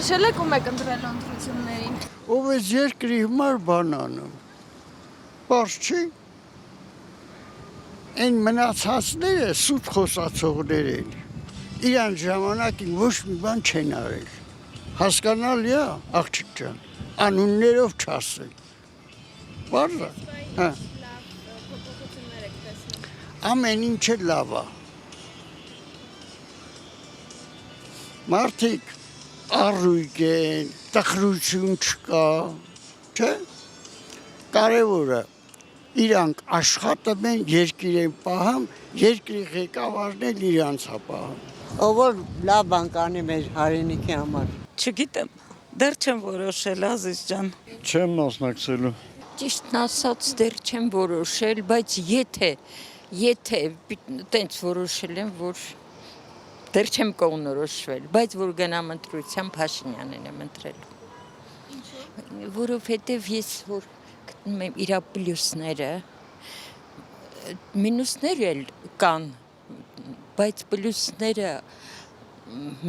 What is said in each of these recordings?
որոշել եք ում եք ընտրել ընտրություններին։ Ով է երկրի համար բան անում։ Պարզ չի։ Այն մնացածները սուտ խոսացողներ են։ Իրան ժամանակին ոչ մի բան չեն արել։ Հասկանալի է, աղջիկ ջան, անուններով չասել։ Պարզ է։ Հա։ Ամեն ինչը լավ է։ Մարդիկ առույգ են, տխրություն չկա, չէ՞։ Կարևորը իրանք աշխատում են, երկիր են պահում, երկրի ղեկավարն էլ իրանց է պահում։ Ով որ լավ բան կանի մեր հայրենիքի համար։ Չգիտեմ, դեռ չեմ որոշել, Ազիզ ջան։ Չեմ մասնակցելու։ Ճիշտն ասած դեռ չեմ որոշել, բայց եթե տենց որոշել եմ, որ դեռ չեմ կողմնորոշվել, բայց որ գնամ ընտրության Փաշինյանին եմ ընտրել։ Որովհետև ես որ գտնում եմ իր պլյուսները, մինուսներ էլ կան, բայց պլյուսները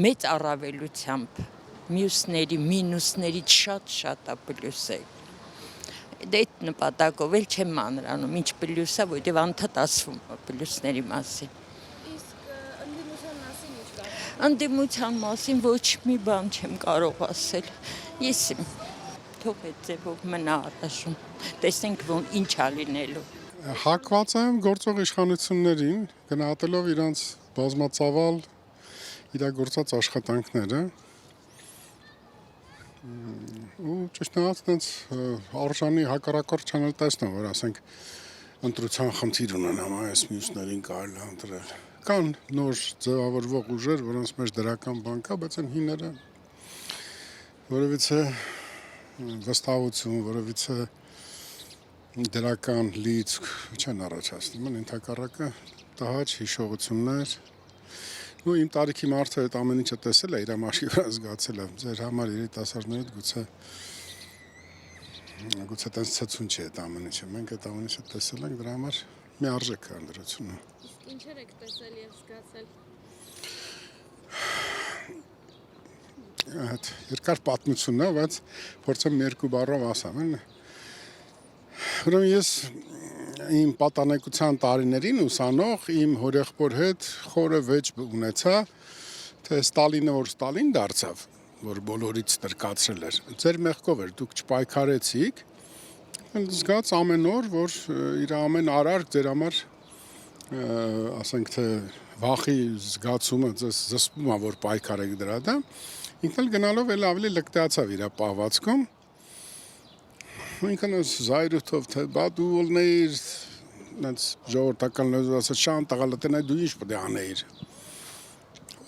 մեծ առավելությամբ մյուսների մինուսներից շատ է պլյուսը։ Այդ նպատակով էլ չեմ մանրանում, ինչ պլյուս է, որտեղ անդադ ասվում է պլյուսների մասին։ Իսկ ընդդիմության մասին ինչ կա։ Ընդդիմության մասին ոչ մի բան չեմ կարող ասել։ Ես թող այդ ձևով մնա առաշում։ Տեսնենք ոնց ինչ է լինելու։ Հակված եմ գործող իշխանություններին, գնահատելով իրանց բազմածավալ իրագործած աշխատանքները։ Ու ճիշտ ասած, արժանի հակառակորդ չանել տեսնեմ, որ ասենք ընտրության խնդիր ունենամ, այս մյուսներին կարելի է ընտրել։ Կան նոր ձևավորվող ուժեր, որոնց մեջ դրական բան կա, բայց այն հիները որովհետեւ վստահություն, որովհետեւ դրական լիցք չեն առաջացնում, ընդհակառակը տհաճ հիշողություններ։ Ու իմ տարիքի մարդը այդ ամեն ինչը տեսել է, իր մաշկի վրա զգացել է։ Ձեր համար երիտասարդները գուցե տենց ցեցուն չի այդ ամեն ինչը։ Մենք այդ ամեն ինչը տեսել ենք, դրա համար մի արժեք է ընդրությունը։ Իսկ ինչեր եք տեսել եւ զգացել։ Այդ երկար պատմությունն է, բայց փորձեմ երկու բառով ասեմ, Ուրեմն ես իմ պատանեկության տարիներին ուսանող իմ հորեղբոր հետ խորը վեճ ունեցա, թե Ստալինը որ Ստալին դարձավ, որ բոլորից տրկացրել էր, ձեր մեղքով էր, դուք չպայքարեցիք, զգաց ամեն օր, որ իր ամեն արարք ձեր համար, ասենք թե վախի զգացումը ձեզ զսպում է, որ պայքարեք դրա դա, ինքն էլ գնալով էլ ավելի լկտիացավ իր պահվածքում, ինքն զայրութով թե բա դու ոլնեիր նենց ժողովրդական լեզվով ասած շան տղալտենայ դու ինչ պետք է անեիր։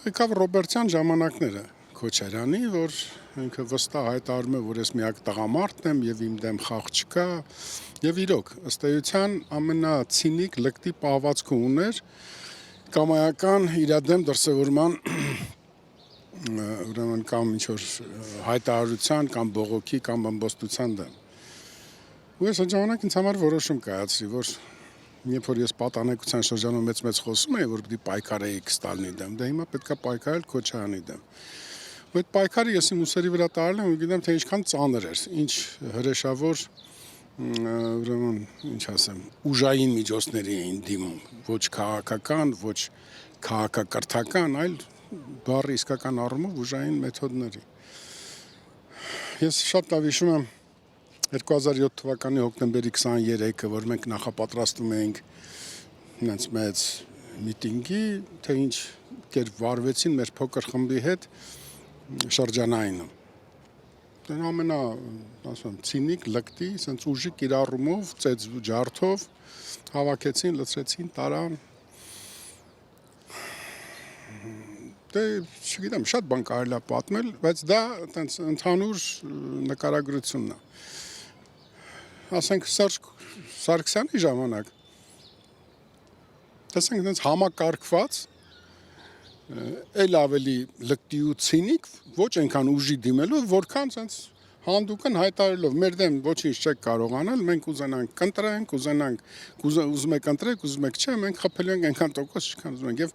Եկավ Ռոբերտյան ժամանակները Քոչարյանի, որ ինքը վստահ հայտարարում է, որ ես միակ տղամարդն եմ եւ իմ դեմ խաղ չկա, եւ իրոք ըստ էության ամենացինիկ լկտի պահվածքը ուներ կամայական իր դեմ դրսևորման ուրեմն կամ ինչ որ հայտարարության կամ բողոքի կամ ամբոստության դեմ։ Ու ես ժամանակ ինձ համար որոշում կայացրի, որ երբ որ ես պատանեկության շրջանում մեծ խոսում էի, որ պիտի պայքարեի Ստալինի դեմ, դա հիմա պետք է պայքարել Քոչարյանի դեմ։ Ու այդ պայքարը ես իմ ուսերի վրա տարել եմ ու գիտեմ, թե ինչքան ծանր էր, ինչ հրեշավոր ուրեմն ինչ ասեմ, ուժային միջոցների էին դիմում, ոչ քաղաքական, ոչ քաղաքակրթական, այլ բառի իսկական առումով ուժային մեթոդների։ Ես շատ լավ հիշում եմ 2007 թվականի հոկտեմբերի 23-ը, որ մենք նախապատրաստում էինք նենց մեծ միտինգի, թե ինչ կերպ վարվեցին մեր փոքր խմբի հետ շրջանայինում։ Դա ամենա, ասում, ցինիկ, լկտի, սենց ուժի կիրառումով, ծեծ ջարդով հավաքեցին, լցրեցին, տարան։ Դե, չգիտեմ, շատ բան կարելի է պատմել, բայց դա տենց ընդհանուր նկարագրությունն է։ Ասենք Սերժ Սարգսյանի ժամանակ տեսենք այնց համակարգված էլ ավելի լկտի ու ցինիկ ոչ այնքան ուժի դիմելու որքան այնց հանդուկն հայտարարելով մեր դեմ ոչինչ չեք կարող անել մենք ուզենանք կընտրենք ուզում եք ընտրեք ուզում եք չէ մենք խփելու ենք այնքան տոկոս ինչքան ուզում ենք եւ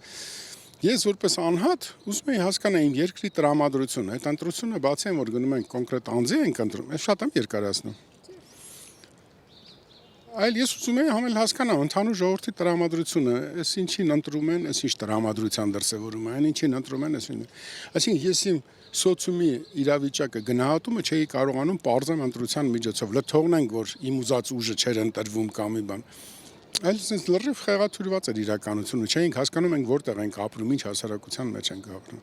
Ես որպես անհատ ուզում եի հասկանալ իմ երկրի տրամադրությունը, այդ ընտրությունը բացի այն որ գնում ենք կոնկրետ անձի ենք ընտրում, ես շատ եմ երկարացնում։ Այլ ես ուզում եի համել հասկանալ ընդհանուր ժողովրդի տրամադրությունը, այս ինչին ընտրում են, այս ինչ տրամադրության դրսևորում է, այն ինչին ընտրում են, այսինքն ես իմ սոցիումի իրավիճակը գնահատումը չէի կարողանում պարզեմ ընտրության միջոցով, թողնենք որ իմ ուզած ուժը չէր ընտրվում կամ մի բան։ Այլ sense լրիվ խեղաթյուրված էր իրականությունը, չէինք հասկանում ենք որտեղ ենք ապրում, ինչ հասարակության մեջ ենք ապրում։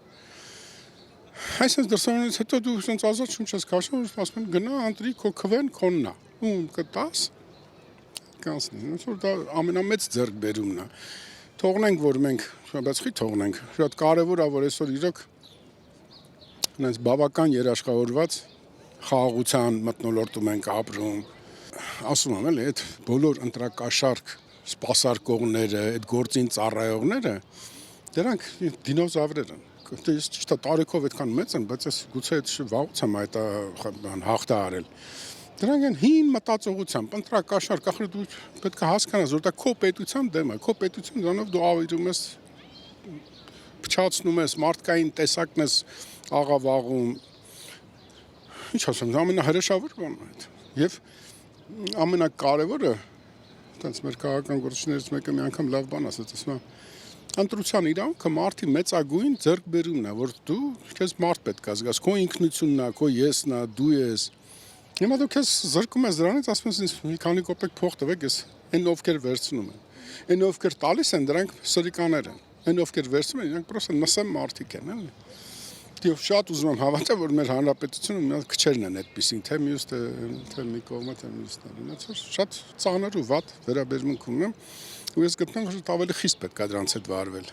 Այսինքն դրսևորումից հետո դու sense ազատ շունչ ես քաշում, ասում են գնա ընտրի քո քվեն քոննա։ Ում կտաս կանցնի, ոնց որ դա ամենամեծ ձեռքբերումն է։ Թողնենք որ մենք, բայց խի թողնենք։ Շատ կարևոր է որ այսօր իրոք այնպես բավական երաշխավորված խաղաղության մթնոլորտում ենք ապրում։ Ասում եմ էլի, այդ բոլոր ընտրակաշարք սպասարկողները, այդ գործին ծառայողները, դրանք դինոզավրեր են։ Ես ճիշտ է տարիքով այդքան մեծ են, բայց ես գուցե այդ վաղուց եմ այդ հաղթա արել։ Դրանք են հին մտածողությամբ, ընտրակաշարք, ախր դու պետք է հասկանաս, որ դա քո պետության դեմ է, քո պետության դրանով դու ավիրում ես, փչացնում ես, մարդկային տեսակն ես աղավաղում։ Ինչ ասեմ, դա ամենահրեշավոր բանն է այդ։ Եվ ամենակարևորը, այդպես մեր քաղաքական գործիչներից մեկը մի անգամ լավ բան ասաց, ասում է, ընտրության իրավունքը մարդի մեծագույն ձեռքբերումն է, որ դու քեզ մարդ պետք է զգաս, քո ինքնությունն է, քո եսն է, դու ես։ Հիմա դու քեզ զրկում ես դրանից, ասում ես ինձ մի քանի կոպեկ փող տվեք, ես այն ովքեր վերցնում են։ Այն ովքեր տալիս են, դրանք սրիկաներ են։ Այն ովքեր վերցնում են, իրանք պրոստը նսեմ մարդիկ են, էլի։ Դիով շատ ուզում եմ հավատալ, որ մեր հանրապետությունը մի հատ քչերն են այդպեսին, թե մյուս թե մի կողմը, թե մյուսն է։ Ունեցա շատ ծանր ու վատ վերաբերմունք ունեմ, ու ես գտնում եմ, որ ավելի խիստ պետք է դրանց հետ վարվել։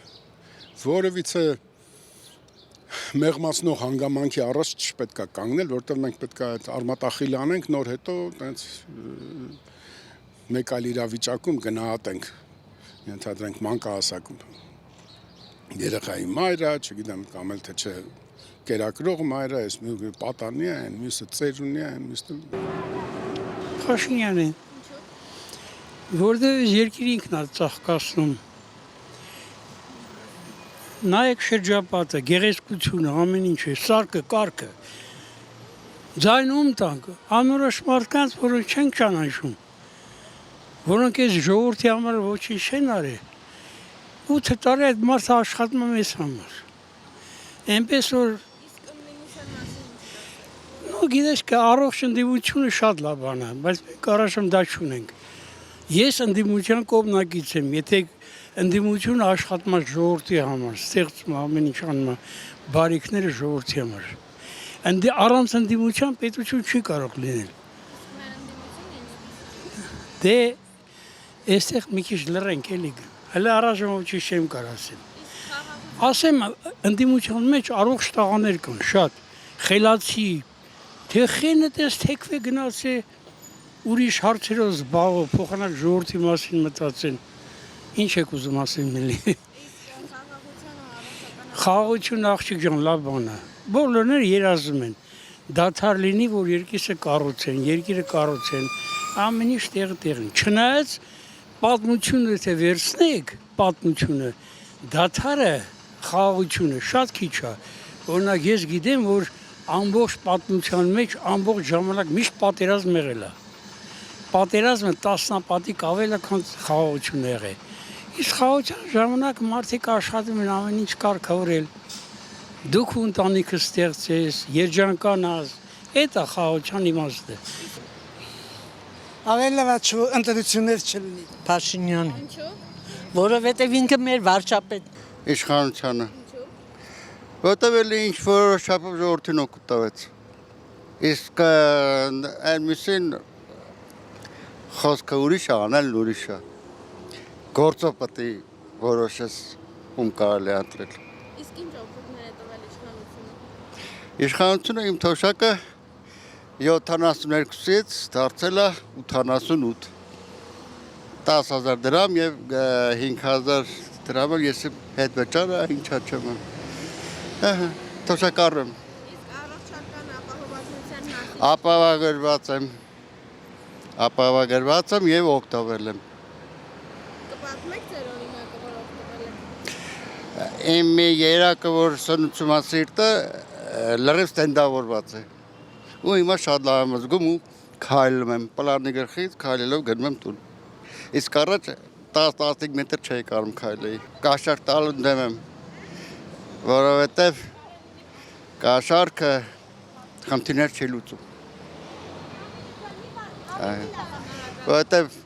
Որևիցե մեղմացնող հանգամանքի առաջ չպետք է կանգնել, որտեղ մենք պետք է այդ արմատախիլ անենք, նոր հետո այդպես մեկ այլ իրավիճակում գնահատենք, ենթադրենք մանկահասակում։ Երեխայի մայրը, չգիտեմ, կամ էլ թե չէ կերակրող մայրը, այս պատանի է, մյուսը ծերունի է, մյուսը Փաշինյանն է։ Որտեղ երկիրը ինքն է ծաղկացնում։ Նայեք շրջապատը, գեղեցկությունը, ամեն ինչը, սարքը, կարգը։ Ձայնում տանք, անորոշ մարդկանց, որոնք չեն ճանաչում, որոնք այս ժողովրդի համար ոչինչ չեն արել։ 8 տարի այդ մարդը աշխատում է մեզ համար։ Էնպես որ գիտես că առողջ ընդդիմությունը շատ լավ բան է, բայց մենք առայժմ դա չունենք։ Ես ընդդիմության կողմնակից եմ, եթե ընդդիմությունը աշխատում է ժողովրդի համար, ստեղծում ամեն ինչ անում է բարիքները ժողովրդի համար։ Առանց ընդդիմության պետություն չի կարող լինել։ Դե այստեղ մի քիչ լռենք էլի։ Հələ առայժմ ոչինչ չեմ կարող ասել։ Ասեմ ընդդիմության մեջ առողջ տղաներ կան, շատ խելացի, թե խենը տես թեքվե գնացե ուրիշ հարցերով զբաղվող, փոխանակ ժողովրդի մասին մտածեն։ Ինչ եք ուզում ասեմ էլի։ Խաղաղություն աղջիկ ջան, լավ բան է։ Բոլորները երազում են։ Դադար լինի, որ երկիրը կառուցեն, ամեն ինչ տեղին։ Չնայած պատմությունը թե վերցնեք, պատմությունը, դադարը, խաղաղությունը շատ քիչ է։ Օրինակ ես գիտեմ, որ ամբողջ պատմության մեջ ամբողջ ժամանակ միշտ պատերազմ եղել է։ Պատերազմը տասնապատիկ ավել է, քան խաղաղությունը եղել։ Իսկ խաղաղության ժամանակ մարդիկ աշխատում են ամեն ինչ կարգավորել։ Դուք ընտանիքը ստեղծես, երջանկանաս, այդ է խաղաղության իմաստը։ Ավելավաճ ընտրություններ չլինի։ Փաշինյանը, Ինչու՞։ որովհետև ինքը մեր վարչապետ։ Իշխանությանը։ Որտեղ էլի ինչ որոշապով ժողովրդին օգուտ տվեց։ Իսկ այն միսին խոսքը ուրիշ է, անելն ուրիշ է։ Գործով պետք է որոշես ում կարելի է ընտրել։ Իսկ ինչ օգուտներ է տվել իշխանությունը։ Իշխանությունը իմ թոշակը 72-ից դարձել է 88։ 10,000 դրամ եւ 5,000 դրամը ես հետ վճարը ինչա չեմ։ Թոշակառում։ Իսկ առողջական ապահովվածության մասին ապահովագրված եմ եւ օգտվել եմ։ կպատմեք ձեր օրինակը, որ օգտվել եք։ Իմ մի երակը, որ սնուցում է սիրտը, լրիվ ստենդավորված է։ Ու հիմա շատ լավ եմ զգում ու քայլում եմ, պլանի գլխից քայլելով գնում եմ տուն։ Իսկ առաջ 10-15 մետր չէի կարում քայլեի։ Կաշառք տալու դեմ եմ, որովհետև կաշառքը խնդիրներ չի լուծում։ Որովհետև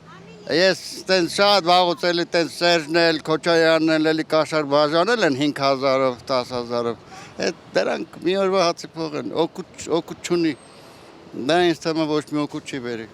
ես տենց շատ վաղուց էլի տենց Սերժն էլ, Քոչարյանն էլ էլի կաշառ բաժանել են 5000-ով, 10000-ով։ Այդ դրանք մի օրվա հացի փող են, օգուտ չունի։ Դա ինձ թվում է ոչ մի օգուտ չի բերի։